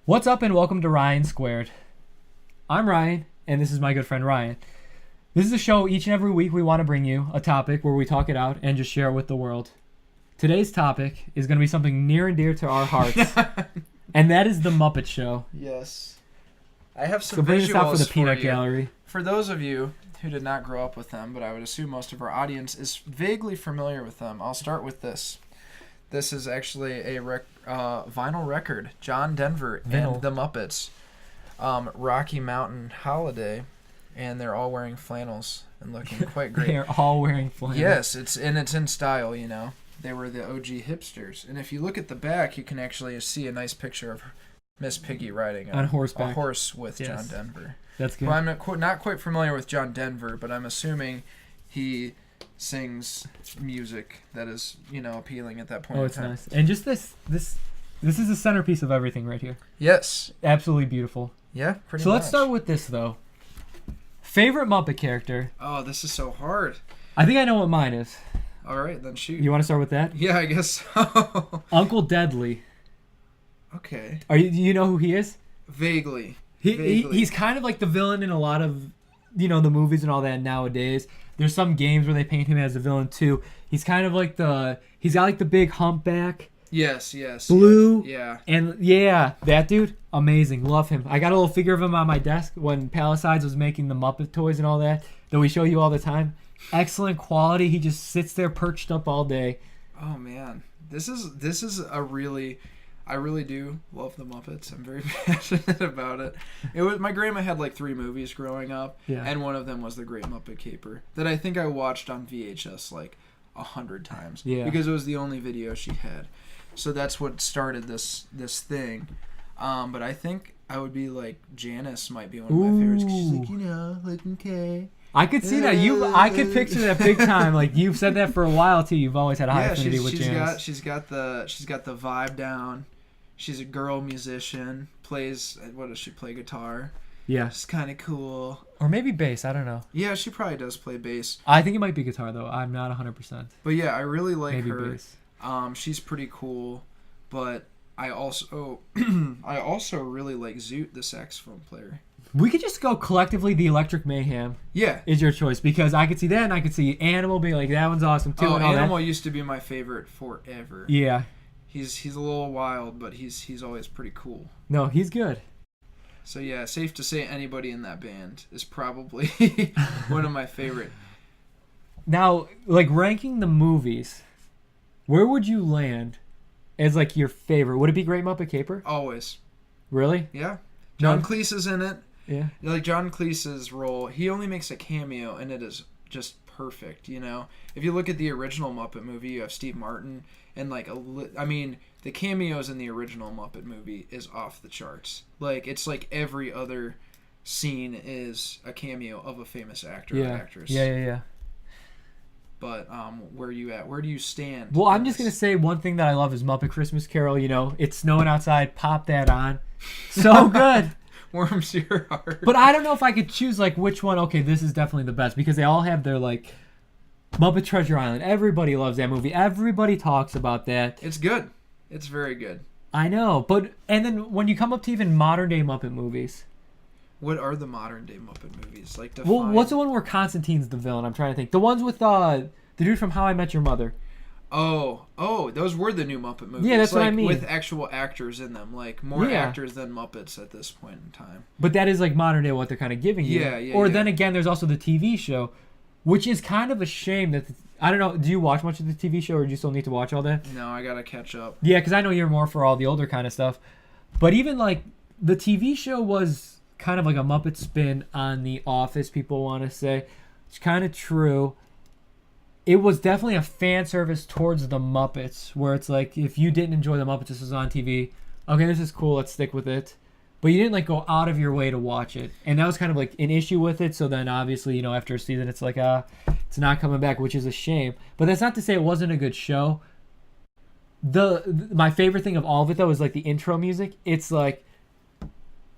What's up and welcome to Ryan Squared. I'm Ryan, and this is my good friend Ryan. This is a show each and every week we want to bring you a topic where we talk it out and just share it with the world. Today's topic is going to be something near and dear to our hearts, and that is the Muppet Show. Yes. I have some So bring visuals us out for the peanut you. gallery. For those of you who did not grow up with them, but I would assume most of our audience is vaguely familiar with them, I'll start with this. This is actually a vinyl record. John Denver and the Muppets. Rocky Mountain Holiday. And they're all wearing flannels and looking quite great. They're all wearing flannels. Yes, it's in style, you know. They were the OG hipsters. And if you look at the back, you can actually see a nice picture of Miss Piggy riding on horseback. A horse with John Denver. That's good. Well, I'm not quite familiar with John Denver, but I'm assuming he sings music that is, appealing at that point in time. Oh, it's nice. And just this is the centerpiece of everything right here. Yes. Absolutely beautiful. Yeah, pretty much. So let's start with this, though. Favorite Muppet character? Oh, this is so hard. I think I know what mine is. All right, then shoot. You want to start with that? Yeah, I guess so. Uncle Deadly. Okay. Do you know who he is? Vaguely. He's kind of like the villain in a lot of, the movies and all that nowadays. There's some games where they paint him as a villain too. He's kind of like he's got like the big humpback. Yes. Blue. Yeah. And that dude, amazing. Love him. I got a little figure of him on my desk when Palisades was making the Muppet toys and all that we show you all the time. Excellent quality. He just sits there perched up all day. Oh man. This is I really do love the Muppets. I'm very passionate about it. My grandma had like 3 movies growing up, and one of them was The Great Muppet Caper that I think I watched on VHS like 100 times because it was the only video she had. So that's what started this thing. But I think I would be like Janice might be one of my favorites. 'Cause she's like, okay. I could see that. I could picture that big time. Like you've said that for a while too. You've always had a high affinity with Janice. She's got the vibe down. She's a girl musician. What does she play? Guitar. Yeah. It's kind of cool. Or maybe bass. I don't know. Yeah, she probably does play bass. I think it might be guitar though. I'm not 100%. But yeah, I really like maybe her. Bass. She's pretty cool. But I also really like Zoot, the saxophone player. We could just go collectively the Electric Mayhem. Yeah. Is your choice because I could see that and I could see Animal being like that one's awesome too. Oh, and all Animal that. used to be my favorite forever. Yeah. He's a little wild, but he's always pretty cool. No, he's good. So yeah, safe to say anybody in that band is probably one of my favorite. Now, like ranking the movies, where would you land as like your favorite? Would it be Great Muppet Caper? Always. Really? Yeah. John Cleese is in it. Yeah. Like John Cleese's role, he only makes a cameo, and it is just perfect. If you look at the original Muppet movie, you have Steve Martin, and the cameos in the original Muppet movie is off the charts. Like it's like every other scene is a cameo of a famous actor or actress. Yeah. But where are you at? Where do you stand? Well, I'm just gonna say one thing that I love is Muppet Christmas Carol. It's snowing outside. Pop that on. So good. Warms your heart. But I don't know if I could choose like which one. Okay, this is definitely the best because they all have their like Muppet Treasure Island. Everybody loves that movie. Everybody talks about that. It's good. It's very good. I know, and then when you come up to even modern day Muppet movies. What are the modern day Muppet movies? Like define. Well, what's the one where Constantine's the villain? I'm trying to think. The ones with the dude from How I Met Your Mother. Oh, those were the new Muppet movies. Yeah, that's what I mean. With actual actors in them, like more actors than Muppets at this point in time. But that is like modern day what they're kind of giving you. Yeah. Or then again, there's also the TV show, which is kind of a shame that I don't know. Do you watch much of the TV show, or do you still need to watch all that? No, I gotta catch up. Yeah, because I know you're more for all the older kind of stuff. But even like the TV show was kind of like a Muppet spin on The Office. People want to say it's kind of true. It was definitely a fan service towards the Muppets, where it's like, if you didn't enjoy the Muppets, this was on TV. Okay, this is cool. Let's stick with it. But you didn't like go out of your way to watch it, and that was kind of like an issue with it. So then, obviously, after a season, it's like, it's not coming back, which is a shame. But that's not to say it wasn't a good show. My favorite thing of all of it though is like the intro music. It's like,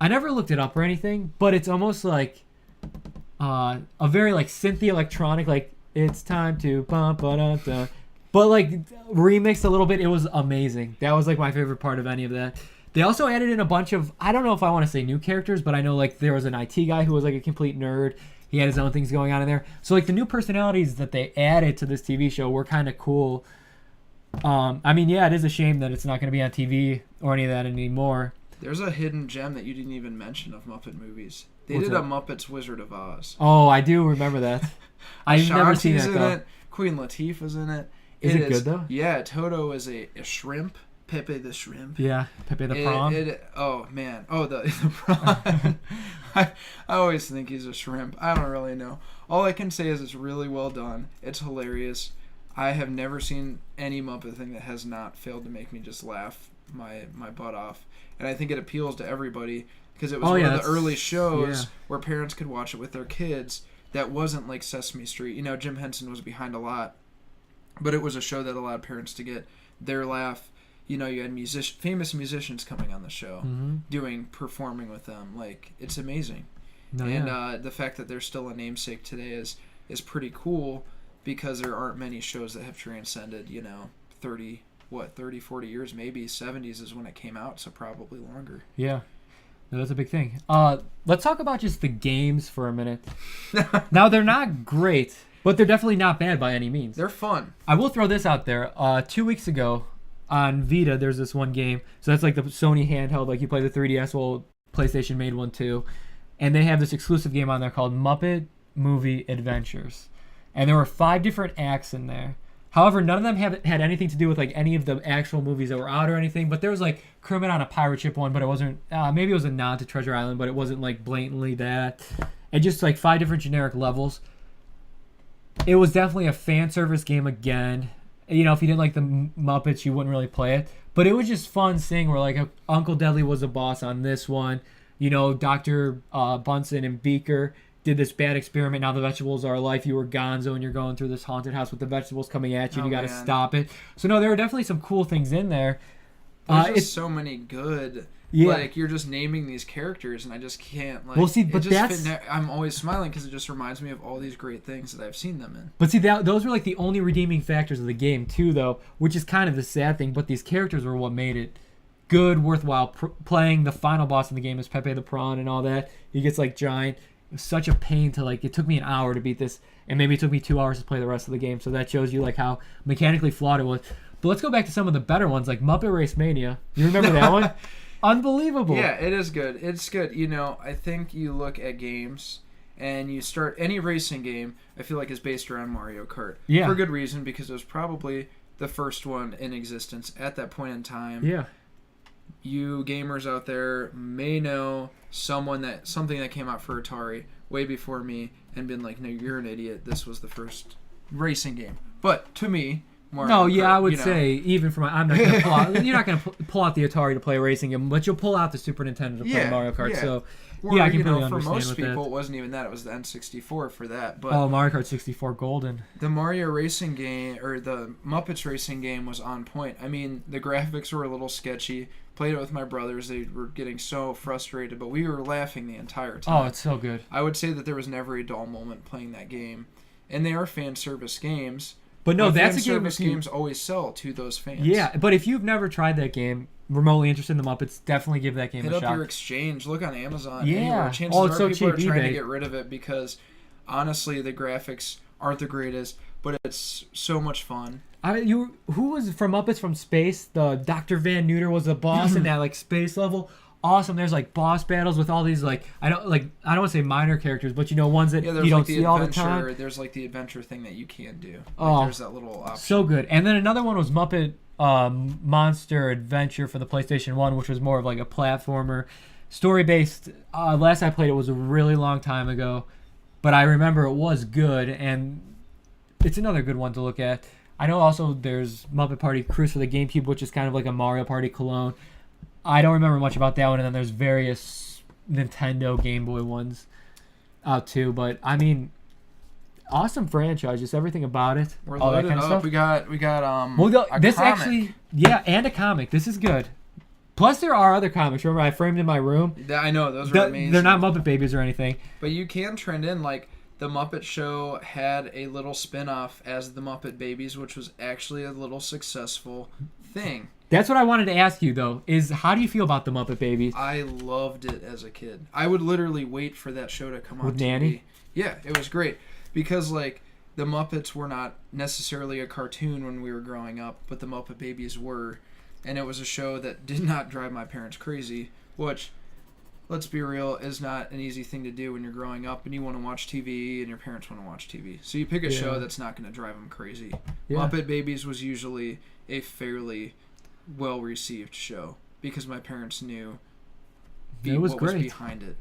I never looked it up or anything, but it's almost like a very like synthy electronic like. It's time to bump, but like remixed a little bit. It was amazing. That was like my favorite part of any of that. They also added in a bunch of, I don't know if I want to say new characters, but I know like there was an IT guy who was like a complete nerd. He had his own things going on in there. So like the new personalities that they added to this TV show were kind of cool. I mean, yeah, it is a shame that it's not going to be on TV or any of that anymore. There's a hidden gem that you didn't even mention of Muppet movies. They did a Muppets Wizard of Oz. Oh, I do remember that. I've never seen that, though. It. Queen Latifah's in it. Is it good, though? Yeah, Toto is a shrimp. Pepe the shrimp. Yeah, Pepe the prawn. Oh, man. Oh, the prawn. I always think he's a shrimp. I don't really know. All I can say is it's really well done. It's hilarious. I have never seen any Muppet thing that has not failed to make me just laugh my butt off. And I think it appeals to everybody because it was one of the early shows where parents could watch it with their kids that wasn't like Sesame Street. You know, Jim Henson was behind a lot, but it was a show that allowed parents to get their laugh. You know, you had famous musicians coming on the show, performing with them. Like, it's amazing. The fact that there's still a namesake today is pretty cool because there aren't many shows that have transcended, 30, 40 years, maybe 70s is when it came out, so probably longer. Yeah. No, that's a big thing. Let's talk about just the games for a minute. Now, they're not great, but they're definitely not bad by any means. They're fun. I will throw this out there. 2 weeks ago on Vita, there's this one game. So that's like the Sony handheld, like you play the 3DS, well, PlayStation made one too. And they have this exclusive game on there called Muppet Movie Adventures. And there were 5 different acts in there. However, none of them had anything to do with like any of the actual movies that were out or anything. But there was like Kermit on a pirate ship one, but it wasn't. Maybe it was a nod to Treasure Island, but it wasn't like blatantly that. And just like 5 different generic levels. It was definitely a fan service game again. You know, if you didn't like the Muppets, you wouldn't really play it. But it was just fun seeing where like Uncle Deadly was a boss on this one. You know, Dr. Bunsen and Beaker did this bad experiment. Now the vegetables are alive. You were Gonzo and you're going through this haunted house with the vegetables coming at you. And you got to stop it. So no, there were definitely some cool things in there. There's just so many good. Yeah. Like, you're just naming these characters, and I just can't. Like, well, see, but I'm always smiling because it just reminds me of all these great things that I've seen them in. But see, those were like the only redeeming factors of the game too, though, which is kind of the sad thing. But these characters were what made it good, worthwhile playing. The final boss in the game is Pepe the Prawn and all that. He gets like giant. It was such a pain to like. It took me an hour to beat this, and maybe it took me 2 hours to play the rest of the game. So that shows you like how mechanically flawed it was. But let's go back to some of the better ones, like Muppet Race Mania. You remember that one? Unbelievable. Yeah, it is good. It's good. You know, I think you look at games and you start any racing game, I feel like is based around Mario Kart. Yeah. For good reason, because it was probably the first one in existence at that point in time. Yeah. You gamers out there may know something that came out for Atari way before me and been like, no, you're an idiot. This was the first racing game. But to me, Mario Kart, I would say even from I'm not going to pull out. You're not going to pull out the Atari to play a racing game, but you'll pull out the Super Nintendo to play Mario Kart. Yeah. So I can really understand for most with people, that. It wasn't even that; it was the N64 for that. But Mario Kart 64 Golden. The Mario racing game or the Muppets racing game was on point. I mean, the graphics were a little sketchy. Played it with my brothers; they were getting so frustrated, but we were laughing the entire time. Oh, it's so good. I would say that there was never a dull moment playing that game, and they are fan service games. But no, that's a game. game. Games always sell to those fans. Yeah, but if you've never tried that game, remotely interested in the Muppets, definitely give that game a shot. Hit up your exchange. Look on Amazon. Yeah. Anywhere. Chances it's are so people cheap, are trying eBay. to get rid of it because, honestly, the graphics aren't the greatest, but it's so much fun. Who was from Muppets from Space? The Dr. Van Neuter was the boss in that like space level. Awesome. There's like boss battles with all these like I don't want to say minor characters, but ones that you don't see all the time. There's like the adventure thing that you can do. There's that little option. So good. And then another one was Muppet Monster Adventure for the PlayStation 1, which was more of like a platformer, story based. Last I played it was a really long time ago, but I remember it was good, and it's another good one to look at. I know also there's Muppet Party Cruise for the GameCube, which is kind of like a Mario Party clone. I don't remember much about that one, and then there's various Nintendo Game Boy ones out too. But I mean, awesome franchise, just everything about it. We're all loaded that kind of up. stuff. We got this comic. actually, and a comic. This is good. Plus, there are other comics. Remember, I framed in my room. I know those are amazing. They're not Muppet Babies or anything. But you can trend in like. The Muppet Show had a little spin-off as the Muppet Babies, which was actually a little successful thing. That's what I wanted to ask you, though, is how do you feel about the Muppet Babies? I loved it as a kid. I would literally wait for that show to come on With TV. Nanny? Yeah, it was great. Because, like, the Muppets were not necessarily a cartoon when we were growing up, but the Muppet Babies were. And it was a show that did not drive my parents crazy, which, let's be real, is not an easy thing to do when you're growing up and you want to watch TV and your parents want to watch TV. So you pick a show that's not going to drive them crazy. Yeah. Muppet Babies was usually a fairly well-received show because my parents knew what was behind it.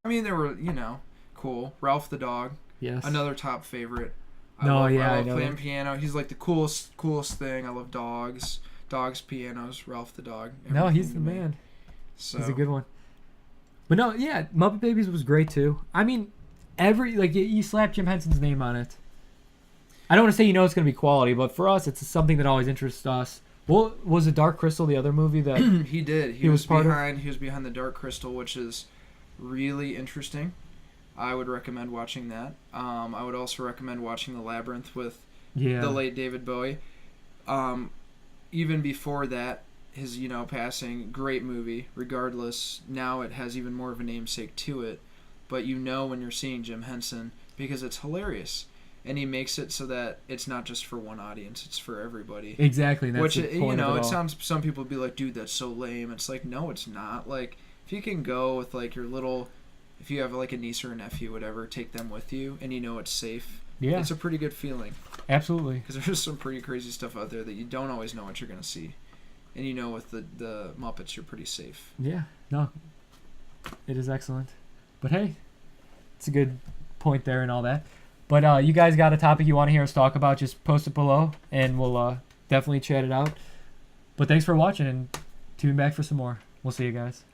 I mean, they were, cool. Ralph the dog. Yes. Another top favorite. I love playing piano. He's like the coolest thing. I love dogs. Dogs, pianos, Ralph the dog. No, he's the man. So. He's a good one. But no, yeah, Muppet Babies was great too. I mean, you slap Jim Henson's name on it. I don't want to say it's going to be quality, but for us, it's something that always interests us. Well, was it Dark Crystal the other movie that he did? He was behind the Dark Crystal, which is really interesting. I would recommend watching that. I would also recommend watching The Labyrinth with the late David Bowie. Even before that, his passing, great movie. Regardless, now it has even more of a namesake to it. But when you're seeing Jim Henson because it's hilarious. And he makes it so that it's not just for one audience; it's for everybody. Exactly. That's the point of it it all. sounds. Some people would be like, "Dude, that's so lame." It's like, no, it's not. Like, if you can go with like your little, if you have like a niece or a nephew, whatever, take them with you, and it's safe. Yeah, it's a pretty good feeling. Absolutely. Because there's some pretty crazy stuff out there that you don't always know what you're gonna see, and with the Muppets, you're pretty safe. Yeah. No. It is excellent, but hey, it's a good point there and all that. But you guys got a topic you want to hear us talk about, just post it below, and we'll definitely chat it out. But thanks for watching, and tune back for some more. We'll see you guys.